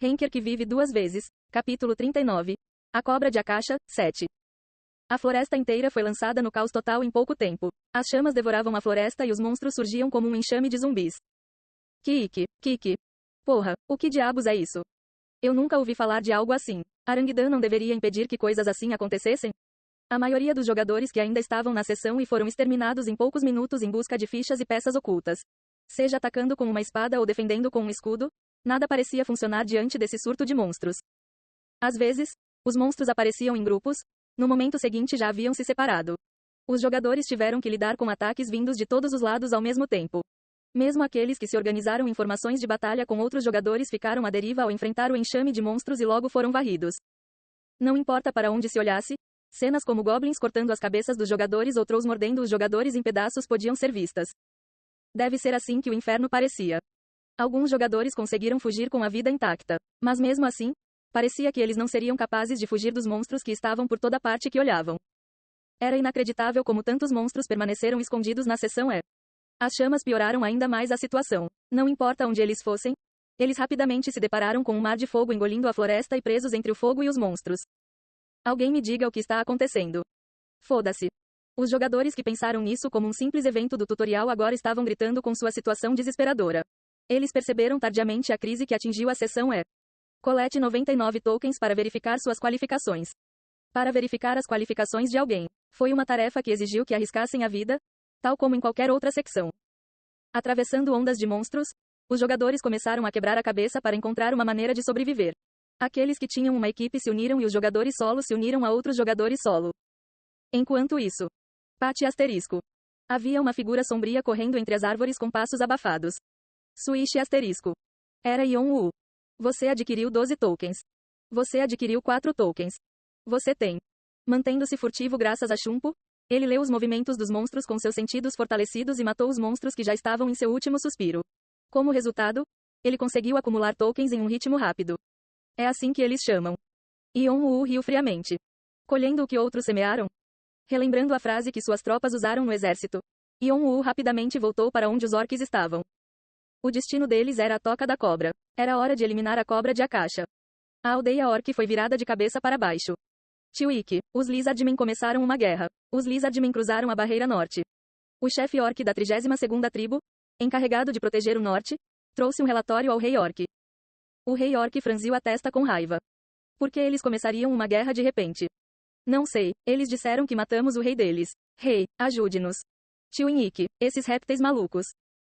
Henker que vive duas vezes. Capítulo 39. A cobra de Akasha, 7. A floresta inteira foi lançada no caos total em pouco tempo. As chamas devoravam a floresta e os monstros surgiam como um enxame de zumbis. Kiki. Porra, o que diabos é isso? Eu nunca ouvi falar de algo assim. Aranguidan não deveria impedir que coisas assim acontecessem? A maioria dos jogadores que ainda estavam na sessão e foram exterminados em poucos minutos em busca de fichas e peças ocultas. Seja atacando com uma espada ou defendendo com um escudo, nada parecia funcionar diante desse surto de monstros. Às vezes, os monstros apareciam em grupos, no momento seguinte já haviam se separado. Os jogadores tiveram que lidar com ataques vindos de todos os lados ao mesmo tempo. Mesmo aqueles que se organizaram em formações de batalha com outros jogadores ficaram à deriva ao enfrentar o enxame de monstros e logo foram varridos. Não importa para onde se olhasse, cenas como goblins cortando as cabeças dos jogadores ou trolls mordendo os jogadores em pedaços podiam ser vistas. Deve ser assim que o inferno parecia. Alguns jogadores conseguiram fugir com a vida intacta, mas mesmo assim, parecia que eles não seriam capazes de fugir dos monstros que estavam por toda parte que olhavam. Era inacreditável como tantos monstros permaneceram escondidos na seção E. As chamas pioraram ainda mais a situação. Não importa onde eles fossem, eles rapidamente se depararam com um mar de fogo engolindo a floresta e presos entre o fogo e os monstros. Alguém me diga o que está acontecendo. Foda-se. Os jogadores que pensaram nisso como um simples evento do tutorial agora estavam gritando com sua situação desesperadora. Eles perceberam tardiamente a crise que atingiu a seção E. Colete 99 tokens para verificar suas qualificações. Para verificar as qualificações de alguém, foi uma tarefa que exigiu que arriscassem a vida, tal como em qualquer outra secção. Atravessando ondas de monstros, os jogadores começaram a quebrar a cabeça para encontrar uma maneira de sobreviver. Aqueles que tinham uma equipe se uniram e os jogadores solo se uniram a outros jogadores solo. Enquanto isso, Pate asterisco. Havia uma figura sombria correndo entre as árvores com passos abafados. Switch asterisco. Era Yon-Woo. Você adquiriu 12 tokens. Você adquiriu 4 tokens. Você tem. Mantendo-se furtivo graças a Chumpo, ele leu os movimentos dos monstros com seus sentidos fortalecidos e matou os monstros que já estavam em seu último suspiro. Como resultado, ele conseguiu acumular tokens em um ritmo rápido. É assim que eles chamam. Yon-Woo riu friamente. Colhendo o que outros semearam? Relembrando a frase que suas tropas usaram no exército, Yon-Woo rapidamente voltou para onde os orcs estavam. O destino deles era a Toca da Cobra. Era hora de eliminar a cobra de Akasha. A aldeia orc foi virada de cabeça para baixo. Tiwik, os Lizardmen começaram uma guerra. Os Lizardmen cruzaram a barreira norte. O chefe orc da 32ª tribo, encarregado de proteger o norte, trouxe um relatório ao rei orc. O rei orc franziu a testa com raiva. Por que eles começariam uma guerra de repente? Não sei, eles disseram que matamos o rei deles. Rei, ajude-nos. Tiwik, esses répteis malucos.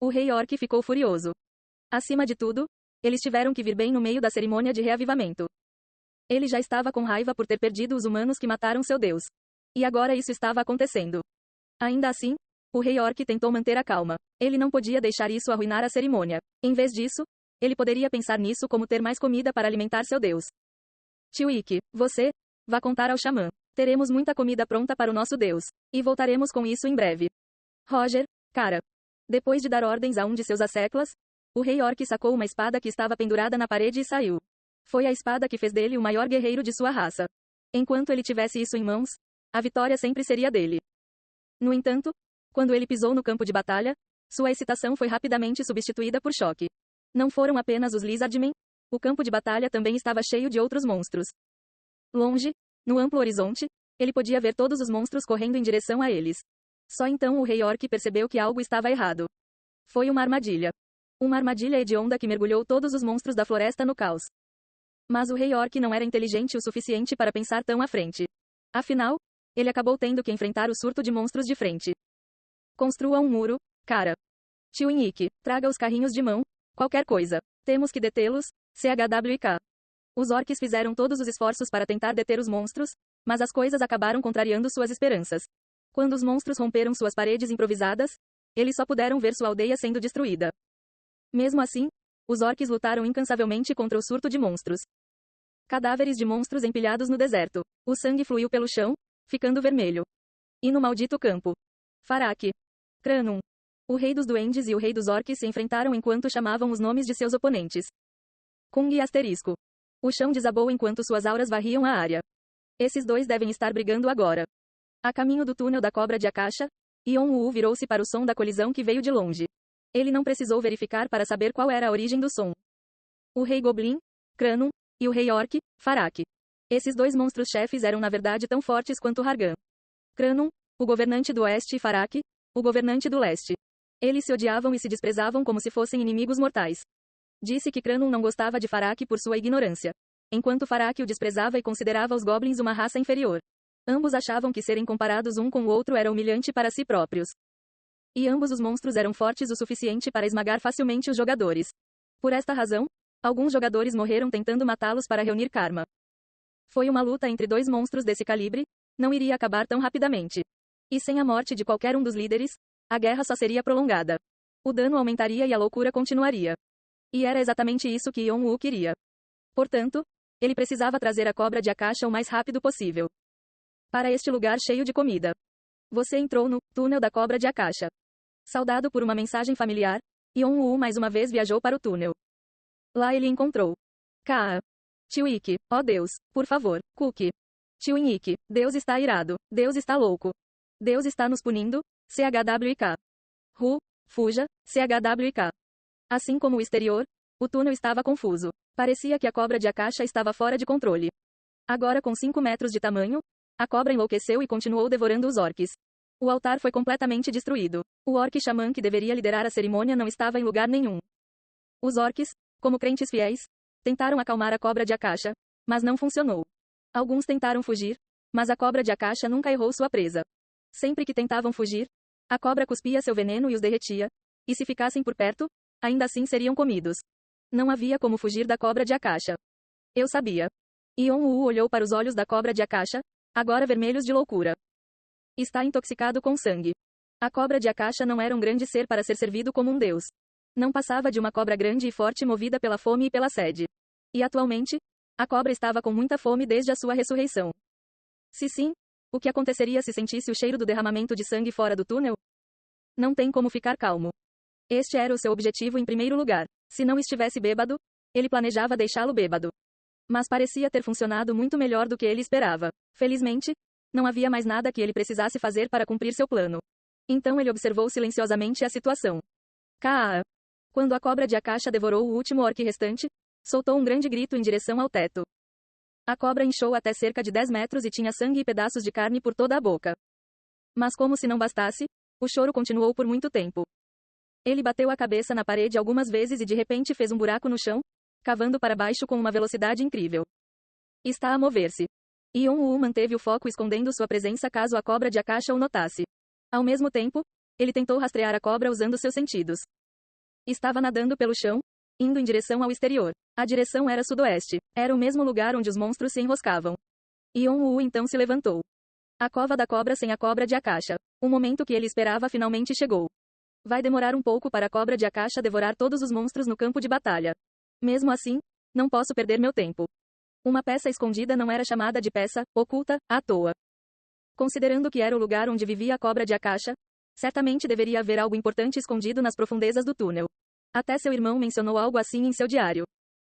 O rei orc ficou furioso. Acima de tudo, eles tiveram que vir bem no meio da cerimônia de reavivamento. Ele já estava com raiva por ter perdido os humanos que mataram seu deus. E agora isso estava acontecendo. Ainda assim, o rei orc tentou manter a calma. Ele não podia deixar isso arruinar a cerimônia. Em vez disso, ele poderia pensar nisso como ter mais comida para alimentar seu deus. Tiwik, você, vá contar ao xamã. Teremos muita comida pronta para o nosso deus. E voltaremos com isso em breve. Roger, cara. Depois de dar ordens a um de seus asseclas, o rei orc sacou uma espada que estava pendurada na parede e saiu. Foi a espada que fez dele o maior guerreiro de sua raça. Enquanto ele tivesse isso em mãos, a vitória sempre seria dele. No entanto, quando ele pisou no campo de batalha, sua excitação foi rapidamente substituída por choque. Não foram apenas os Lizardmen, o campo de batalha também estava cheio de outros monstros. Longe, no amplo horizonte, ele podia ver todos os monstros correndo em direção a eles. Só então o rei orc percebeu que algo estava errado. Foi uma armadilha. Uma armadilha hedionda que mergulhou todos os monstros da floresta no caos. Mas o rei orc não era inteligente o suficiente para pensar tão à frente. Afinal, ele acabou tendo que enfrentar o surto de monstros de frente. Construa um muro, cara. Tiwik, traga os carrinhos de mão, qualquer coisa. Temos que detê-los, CHWK. Os orcs fizeram todos os esforços para tentar deter os monstros, mas as coisas acabaram contrariando suas esperanças. Quando os monstros romperam suas paredes improvisadas, eles só puderam ver sua aldeia sendo destruída. Mesmo assim, os orcs lutaram incansavelmente contra o surto de monstros. Cadáveres de monstros empilhados no deserto. O sangue fluiu pelo chão, ficando vermelho. E no maldito campo. Farak. Kranum. O rei dos duendes e o rei dos orcs se enfrentaram enquanto chamavam os nomes de seus oponentes. Kung e asterisco. O chão desabou enquanto suas auras varriam a área. Esses dois devem estar brigando agora. A caminho do túnel da cobra de Akasha, Yon-Woo virou-se para o som da colisão que veio de longe. Ele não precisou verificar para saber qual era a origem do som. O rei Goblin, Cranum, e o rei orc, Farak. Esses dois monstros-chefes eram na verdade tão fortes quanto Hargan. Cranum, o governante do oeste, e Farak, o governante do leste. Eles se odiavam e se desprezavam como se fossem inimigos mortais. Disse que Cranum não gostava de Farak por sua ignorância, enquanto Farak o desprezava e considerava os goblins uma raça inferior. Ambos achavam que serem comparados um com o outro era humilhante para si próprios. E ambos os monstros eram fortes o suficiente para esmagar facilmente os jogadores. Por esta razão, alguns jogadores morreram tentando matá-los para reunir karma. Foi uma luta entre dois monstros desse calibre, não iria acabar tão rapidamente. E sem a morte de qualquer um dos líderes, a guerra só seria prolongada. O dano aumentaria e a loucura continuaria. E era exatamente isso que Yon-Woo queria. Portanto, ele precisava trazer a cobra de Akasha o mais rápido possível. Para este lugar cheio de comida. Você entrou no túnel da cobra de Akasha. Saudado por uma mensagem familiar, Yon-Woo mais uma vez viajou para o túnel. Lá ele encontrou Kaa. Tio-Ik, ó Deus, por favor, Cookie. Tio-Ik, Deus está irado, Deus está louco. Deus está nos punindo, CHWK. Fuja, CHWK. Assim como o exterior, o túnel estava confuso. Parecia que a cobra de Akasha estava fora de controle. Agora com 5 metros de tamanho, a cobra enlouqueceu e continuou devorando os orques. O altar foi completamente destruído. O orc xamã que deveria liderar a cerimônia não estava em lugar nenhum. Os orques, como crentes fiéis, tentaram acalmar a cobra de Akasha, mas não funcionou. Alguns tentaram fugir, mas a cobra de Akasha nunca errou sua presa. Sempre que tentavam fugir, a cobra cuspia seu veneno e os derretia, e se ficassem por perto, ainda assim seriam comidos. Não havia como fugir da cobra de Akasha. Eu sabia. Yon-Woo olhou para os olhos da cobra de Akasha, agora vermelhos de loucura. Está intoxicado com sangue. A cobra de Akasha não era um grande ser para ser servido como um deus. Não passava de uma cobra grande e forte movida pela fome e pela sede. E atualmente, a cobra estava com muita fome desde a sua ressurreição. Se sim, o que aconteceria se sentisse o cheiro do derramamento de sangue fora do túnel? Não tem como ficar calmo. Este era o seu objetivo em primeiro lugar. Se não estivesse bêbado, ele planejava deixá-lo bêbado. Mas parecia ter funcionado muito melhor do que ele esperava. Felizmente, não havia mais nada que ele precisasse fazer para cumprir seu plano. Então ele observou silenciosamente a situação. Kaa. Quando a cobra de Akasha devorou o último orc restante, soltou um grande grito em direção ao teto. A cobra inchou até cerca de 10 metros e tinha sangue e pedaços de carne por toda a boca. Mas como se não bastasse, o choro continuou por muito tempo. Ele bateu a cabeça na parede algumas vezes e de repente fez um buraco no chão, cavando para baixo com uma velocidade incrível. Está a mover-se. Yon-Woo manteve o foco escondendo sua presença caso a cobra de Akasha o notasse. Ao mesmo tempo, ele tentou rastrear a cobra usando seus sentidos. Estava nadando pelo chão, indo em direção ao exterior. A direção era sudoeste. Era o mesmo lugar onde os monstros se enroscavam. Yon-Woo então se levantou. A cova da cobra sem a cobra de Akasha. O momento que ele esperava finalmente chegou. Vai demorar um pouco para a cobra de Akasha devorar todos os monstros no campo de batalha. Mesmo assim, não posso perder meu tempo. Uma peça escondida não era chamada de peça oculta à toa. Considerando que era o lugar onde vivia a cobra de Akasha, certamente deveria haver algo importante escondido nas profundezas do túnel. Até seu irmão mencionou algo assim em seu diário.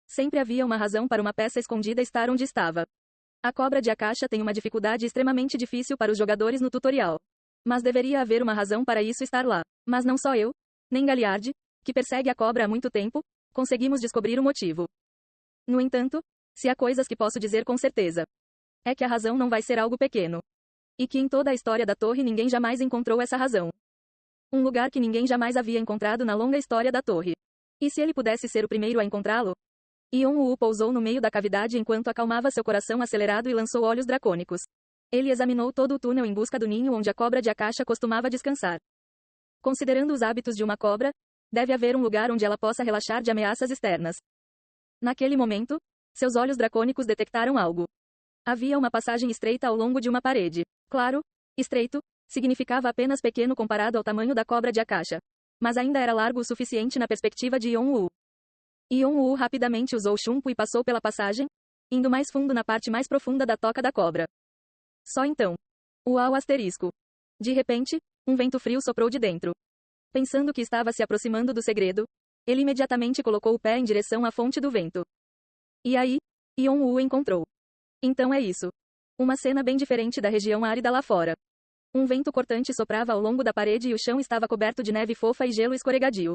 Sempre havia uma razão para uma peça escondida estar onde estava. A cobra de Akasha tem uma dificuldade extremamente difícil para os jogadores no tutorial. Mas deveria haver uma razão para isso estar lá. Mas não só eu, nem Galliard, que persegue a cobra há muito tempo, conseguimos descobrir o motivo. No entanto, se há coisas que posso dizer com certeza, é que a razão não vai ser algo pequeno. E que em toda a história da torre ninguém jamais encontrou essa razão. Um lugar que ninguém jamais havia encontrado na longa história da torre. E se ele pudesse ser o primeiro a encontrá-lo? Yon-Woo pousou no meio da cavidade enquanto acalmava seu coração acelerado e lançou olhos dracônicos. Ele examinou todo o túnel em busca do ninho onde a cobra de Akasha costumava descansar. Considerando os hábitos de uma cobra, deve haver um lugar onde ela possa relaxar de ameaças externas. Naquele momento, seus olhos dracônicos detectaram algo. Havia uma passagem estreita ao longo de uma parede. Claro, estreito, significava apenas pequeno comparado ao tamanho da cobra de Akasha. Mas ainda era largo o suficiente na perspectiva de Yon-Woo. Yon-Woo rapidamente usou chumbo e passou pela passagem, indo mais fundo na parte mais profunda da toca da cobra. Só então. Uau asterisco. De repente, um vento frio soprou de dentro. Pensando que estava se aproximando do segredo, ele imediatamente colocou o pé em direção à fonte do vento. E aí, Yon-Woo encontrou. Então é isso. Uma cena bem diferente da região árida lá fora. Um vento cortante soprava ao longo da parede e o chão estava coberto de neve fofa e gelo escorregadio.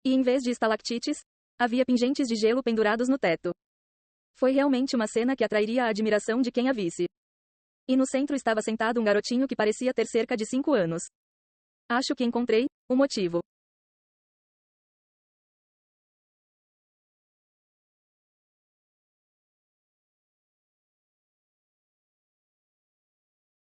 E em vez de estalactites, havia pingentes de gelo pendurados no teto. Foi realmente uma cena que atrairia a admiração de quem a visse. E no centro estava sentado um garotinho que parecia ter cerca de 5 anos. Acho que encontrei o motivo.